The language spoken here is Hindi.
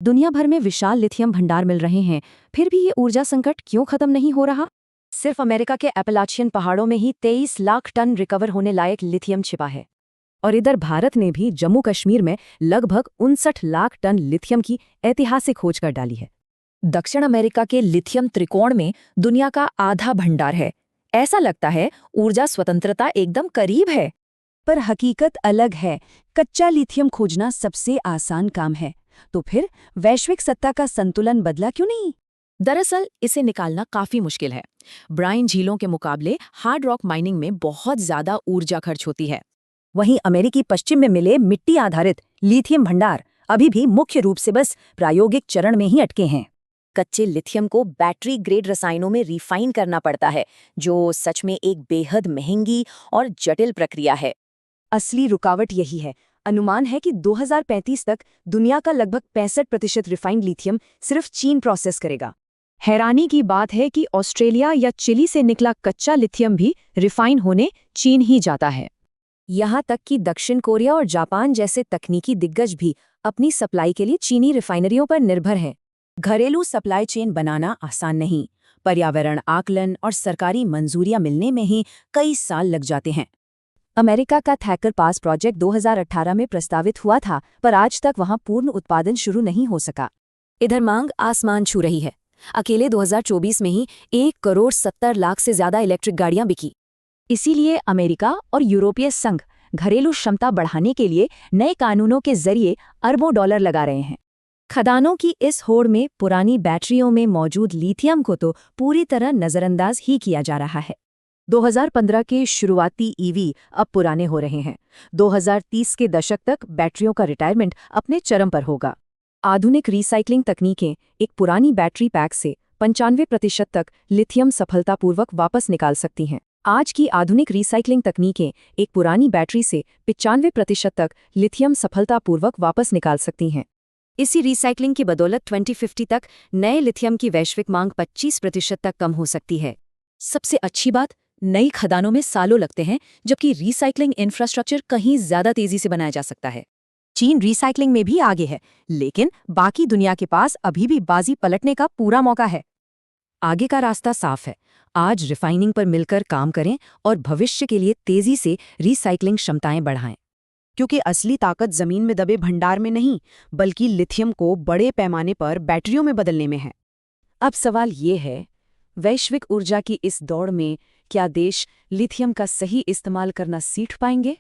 दुनिया भर में विशाल लिथियम भंडार मिल रहे हैं, फिर भी ये ऊर्जा संकट क्यों खत्म नहीं हो रहा? सिर्फ अमेरिका के एपेलाचियन पहाड़ों में ही 23 लाख टन रिकवर होने लायक लिथियम छिपा है। और इधर भारत ने भी जम्मू कश्मीर में लगभग 59 लाख टन लिथियम की ऐतिहासिक खोज कर डाली है। दक्षिण अमेरिका के लिथियम त्रिकोण में दुनिया का आधा भंडार है। ऐसा लगता है ऊर्जा स्वतंत्रता एकदम करीब है। पर हकीकत अलग है। कच्चा लिथियम खोजना सबसे आसान काम है, तो फिर वैश्विक सत्ता का संतुलन बदला क्यों नहीं? दरअसल इसे निकालना काफी मुश्किल है। ब्राइन झीलों के मुकाबले हार्ड रॉक माइनिंग में बहुत ज्यादा ऊर्जा खर्च होती है। वहीं अमेरिकी पश्चिम में मिले मिट्टी आधारित लिथियम भंडार अभी भी मुख्य रूप से बस प्रायोगिक चरण में ही अटके हैं। कच्चे लिथियम को बैटरी ग्रेड रसायनों में रिफाइन करना पड़ता है, जो सच में एक बेहद महंगी और जटिल प्रक्रिया है। असली रुकावट यही है। अनुमान है कि 2035 तक दुनिया का लगभग 65% रिफाइंड लिथियम सिर्फ चीन प्रोसेस करेगा। हैरानी की बात है कि ऑस्ट्रेलिया या चिली से निकला कच्चा लिथियम भी रिफाइन होने चीन ही जाता है। यहाँ तक कि दक्षिण कोरिया और जापान जैसे तकनीकी दिग्गज भी अपनी सप्लाई के लिए चीनी रिफाइनरियों पर निर्भर हैं। घरेलू सप्लाई चेन बनाना आसान नहीं। पर्यावरण आकलन और सरकारी मंजूरियां मिलने में ही कई साल लग जाते हैं। अमेरिका का थैकर पास प्रोजेक्ट 2018 में प्रस्तावित हुआ था, पर आज तक वहां पूर्ण उत्पादन शुरू नहीं हो सका। इधर मांग आसमान छू रही है। अकेले 2024 में ही 1,70,00,000 से ज्यादा इलेक्ट्रिक गाड़ियां बिकी। इसीलिए अमेरिका और यूरोपीय संघ घरेलू क्षमता बढ़ाने के लिए नए कानूनों के जरिए अरबों डॉलर लगा रहे हैं। खदानों की इस होड़ में पुरानी बैटरियों में मौजूद लिथियम को तो पूरी तरह नजरअंदाज ही किया जा रहा है। 2015 के शुरुआती ईवी अब पुराने हो रहे हैं। 2030 के दशक तक बैटरियों का रिटायरमेंट अपने चरम पर होगा। आधुनिक रिसाइकलिंग तकनीकें एक पुरानी बैटरी पैक से 95% तक लिथियम सफलतापूर्वक वापस निकाल सकती हैं। आज की आधुनिक रिसाइकलिंग तकनीकें एक पुरानी बैटरी से 95% तक लिथियम सफलतापूर्वक वापस निकाल सकती हैं। इसी रिसाइकलिंग की बदौलत 2050 तक नए लिथियम की वैश्विक मांग 25% तक कम हो सकती है। सबसे अच्छी बात, नई खदानों में सालों लगते हैं, जबकि रिसाइकलिंग इंफ्रास्ट्रक्चर कहीं ज्यादा तेजी से बनाया जा सकता है। चीन रिसाइकलिंग में भी आगे है, लेकिन बाकी दुनिया के पास अभी भी बाजी पलटने का पूरा मौका है। आगे का रास्ता साफ है। आज रिफाइनिंग पर मिलकर काम करें और भविष्य के लिए तेजी से रिसाइकलिंग क्षमताएं बढ़ाएं। क्योंकि असली ताकत जमीन में दबे भंडार में नहीं, बल्कि लिथियम को बड़े पैमाने पर बैटरियों में बदलने में है। अब सवाल ये है, वैश्विक ऊर्जा की इस दौड़ में क्या देश लिथियम का सही इस्तेमाल करना सीख पाएंगे?